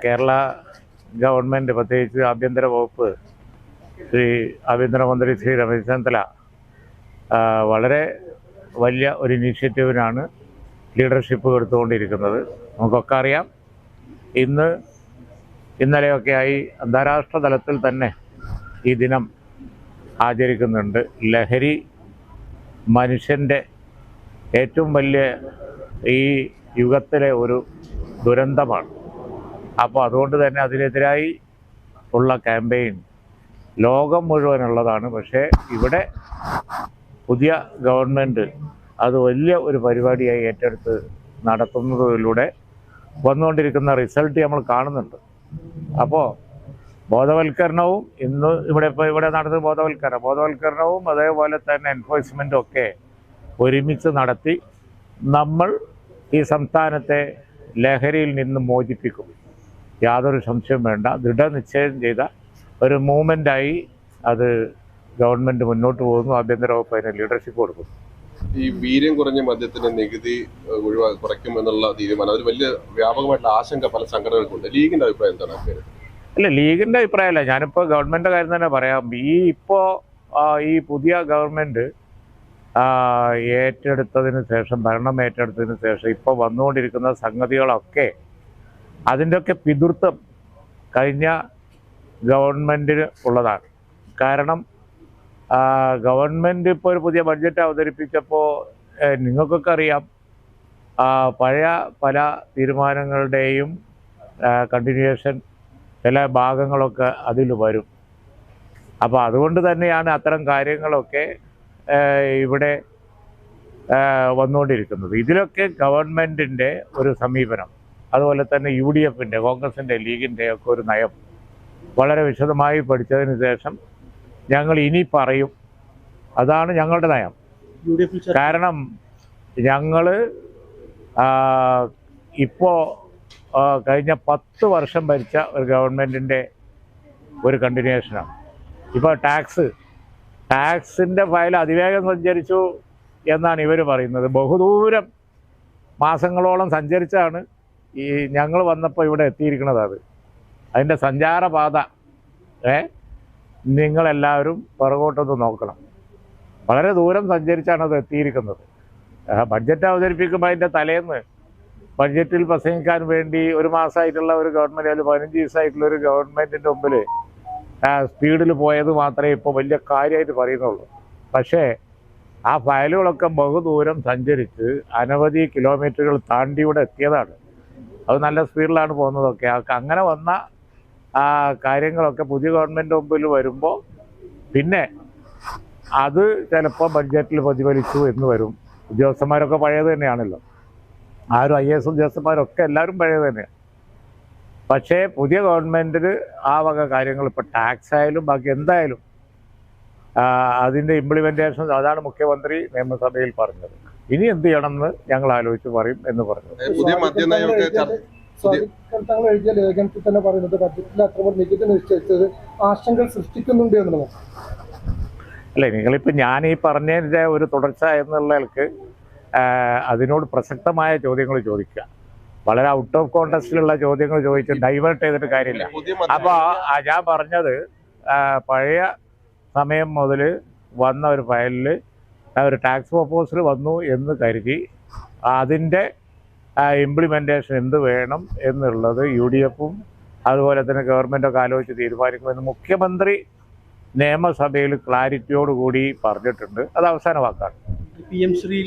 Kerala government, പ്രത്യേകിച്ച് ആഭ്യന്തര വകുപ്പ്, ആഭ്യന്തരമന്ത്രി ശ്രീ രമേശ് ചെന്നിത്തല വളരെ വലിയ ഒരു ഇനീഷ്യേറ്റീവിനാണ് ലീഡർഷിപ്പ് എടുത്തുകൊണ്ടിരിക്കുന്നത്. നമുക്കൊക്കെ അറിയാം, ഇന്നലെയൊക്കെയായി അന്താരാഷ്ട്ര തലത്തിൽ തന്നെ ഈ ദിനം ആചരിക്കുന്നുണ്ട്. ലഹരി മനുഷ്യൻ്റെ ഏറ്റവും വലിയ ഈ യുഗത്തിലെ ഒരു ദുരന്തമാണ്. അപ്പോൾ അതുകൊണ്ട് തന്നെ അതിനെതിരായി ഉള്ള ക്യാമ്പയിൻ ലോകം മുഴുവനുള്ളതാണ്. പക്ഷേ ഇവിടെ പുതിയ ഗവൺമെൻറ് അത് വലിയ ഒരു പരിപാടിയായി ഏറ്റെടുത്ത് നടത്തുന്നതിലൂടെ വന്നുകൊണ്ടിരിക്കുന്ന റിസൾട്ട് നമ്മൾ കാണുന്നുണ്ട്. അപ്പോൾ ബോധവൽക്കരണവും ഇവിടെ നടന്ന ബോധവൽക്കരണവും അതേപോലെ തന്നെ എൻഫോഴ്സ്മെൻറ്റും ഒക്കെ ഒരുമിച്ച് നടത്തി നമ്മൾ ഈ സംസ്ഥാനത്തെ ലഹരിയിൽ നിന്ന് മോചിപ്പിക്കും. യാതൊരു സംശയവും വേണ്ട. ദൃഢനിശ്ചയം ചെയ്ത ഒരു മൂവ്മെൻ്റായി അത് ഗവൺമെൻറ് മുന്നോട്ട് പോകുന്നു. ആഭ്യന്തര വകുപ്പ് അതിന് ലീഡർഷിപ്പ് കൊടുക്കുന്നു. ഈ വീര്യം കുറഞ്ഞ മദ്യത്തിന് നികുതി കുറയ്ക്കും എന്നുള്ള തീരുമാനം ഒരു വലിയ വ്യാപകമായിട്ടുള്ള ആശങ്ക പല സംഘടനകൾക്കുണ്ട്. ലീഗിന്റെ അഭിപ്രായം എന്താണ്? അല്ല, ലീഗിൻ്റെ അഭിപ്രായമല്ല, ഞാനിപ്പോൾ ഗവൺമെൻറ് കാര്യം തന്നെ പറയാം. ഈ പുതിയ ഗവൺമെൻറ് ഭരണം ഏറ്റെടുത്തതിന് ശേഷം ഇപ്പോൾ വന്നുകൊണ്ടിരിക്കുന്ന സംഗതികളൊക്കെ അതിൻ്റെയൊക്കെ പിതൃത്വം കഴിഞ്ഞ ഗവൺമെൻറ്റിന് ഉള്ളതാണ്. കാരണം ഗവൺമെൻറ് ഇപ്പോൾ ഒരു പുതിയ ബഡ്ജറ്റ് അവതരിപ്പിച്ചപ്പോൾ നിങ്ങൾക്കൊക്കെ അറിയാം, പഴയ പല തീരുമാനങ്ങളുടെയും കണ്ടിന്യൂവേഷൻ ചില ഭാഗങ്ങളൊക്കെ അതിൽ വരും. അപ്പോൾ അതുകൊണ്ട് തന്നെയാണ് അത്തരം കാര്യങ്ങളൊക്കെ ഇവിടെ വന്നുകൊണ്ടിരിക്കുന്നത്. ഇതിലൊക്കെ ഗവൺമെൻറ്റിൻ്റെ ഒരു സമീപനം, അതുപോലെ തന്നെ UDFിൻ്റെ, കോൺഗ്രസിൻ്റെ, ലീഗിൻ്റെ ഒക്കെ ഒരു നയം വളരെ വിശദമായി പഠിച്ചതിന് ശേഷം ഞങ്ങൾ ഇനി പറയും. അതാണ് ഞങ്ങളുടെ നയം. കാരണം ഞങ്ങൾ ഇപ്പോൾ കഴിഞ്ഞ 10 വർഷം ഭരിച്ച ഒരു ഗവൺമെൻറ്റിൻ്റെ ഒരു കണ്ടിന്യൂവേഷനാണ്. ഇപ്പോൾ ടാക്സിൻ്റെ ഫയൽ അതിവേഗം സഞ്ചരിച്ചു എന്നാണ് ഇവർ പറയുന്നത്. ബഹുദൂരം മാസങ്ങളോളം സഞ്ചരിച്ചാണ് ഈ ഞങ്ങൾ വന്നപ്പോൾ ഇവിടെ എത്തിയിരിക്കുന്നത്. അതിൻ്റെ സഞ്ചാരപാത നിങ്ങളെല്ലാവരും പുറകോട്ടൊന്ന് നോക്കണം. വളരെ ദൂരം സഞ്ചരിച്ചാണ് അത് എത്തിയിരിക്കുന്നത്. ബഡ്ജറ്റ് അവതരിപ്പിക്കുമ്പോൾ അതിൻ്റെ തലേന്ന് ബഡ്ജറ്റിൽ പ്രസംഗിക്കാൻ വേണ്ടി 1 മാസമായിട്ടുള്ള ഒരു ഗവൺമെൻറ്, അതിൽ 15 ദിവസമായിട്ടുള്ള ഒരു ഗവൺമെൻറ്റിൻ്റെ മുമ്പിൽ സ്പീഡിൽ പോയത് മാത്രമേ ഇപ്പോൾ വലിയ കാര്യമായിട്ട് പറയുന്നുള്ളൂ. പക്ഷേ ആ ഫയലുകളൊക്കെ ബഹുദൂരം സഞ്ചരിച്ച് അനവധി കിലോമീറ്ററുകൾ താണ്ടി ഇവിടെ എത്തിയതാണ്. അത് നല്ല സ്പീഡിലാണ് പോകുന്നതൊക്കെ. അങ്ങനെ വന്ന കാര്യങ്ങളൊക്കെ പുതിയ ഗവൺമെൻറ് മുമ്പിൽ വരുമ്പോൾ പിന്നെ അത് ചിലപ്പോൾ ബഡ്ജറ്റിൽ പ്രതിഫലിച്ചു എന്ന് വരും. ഉദ്യോഗസ്ഥന്മാരൊക്കെ പഴയത് തന്നെയാണല്ലോ. IAS ഉദ്യോഗസ്ഥന്മാരൊക്കെ എല്ലാവരും പഴയത് തന്നെയാണ്. പക്ഷേ പുതിയ ഗവൺമെൻറ്റിന് ആ വക കാര്യങ്ങൾ, ഇപ്പോൾ ടാക്സ് ആയാലും ബാക്കി എന്തായാലും അതിൻ്റെ ഇംപ്ലിമെൻറ്റേഷൻ, അതാണ് മുഖ്യമന്ത്രി നിയമസഭയിൽ പറഞ്ഞത്. ഇനി എന്ത് ചെയ്യണമെന്ന് ഞങ്ങൾ ആലോചിച്ച് പറയും എന്ന് പറഞ്ഞു. തങ്ങൾ എഴുതിയ ലേഖനത്തിൽ തന്നെ പറയുന്നത് ബഡ്ജറ്റിൽ അത്ര നികുതി നിശ്ചയിച്ചത് ആശങ്ക സൃഷ്ടിക്കുന്നുണ്ട് എന്നുള്ളത്. അല്ലേ, നിങ്ങളിപ്പോൾ ഞാൻ ഈ പറഞ്ഞതിൻ്റെ ഒരു തുടർച്ച എന്നുള്ളവർക്ക് അതിനോട് പ്രസക്തമായ ചോദ്യങ്ങൾ ചോദിക്കുക. വളരെ ഔട്ട് ഓഫ് കോണ്ടെക്സ്റ്റിലുള്ള ചോദ്യങ്ങൾ ചോദിച്ച് ഡൈവേർട്ട് ചെയ്തിട്ട് കാര്യമില്ല. അപ്പോൾ ഞാൻ പറഞ്ഞത് പഴയ സമയം മുതൽ വന്ന ഒരു ഫയലിൽ ഒരു ടാക്സ് പ്രൊപ്പോസൽ വന്നു എന്ന് കരുതി അതിൻ്റെ ഇംപ്ലിമെൻറ്റേഷൻ എന്ത് വേണം എന്നുള്ളത് UDFും അതുപോലെ തന്നെ ഗവൺമെൻറ്റൊക്കെ ആലോചിച്ച് തീരുമാനിക്കുമെന്ന് മുഖ്യമന്ത്രി നിയമസഭയിൽ ക്ലാരിറ്റിയോടുകൂടി പറഞ്ഞിട്ടുണ്ട്. അത് അവസാന വാക്കാണ്. PM ശ്രീ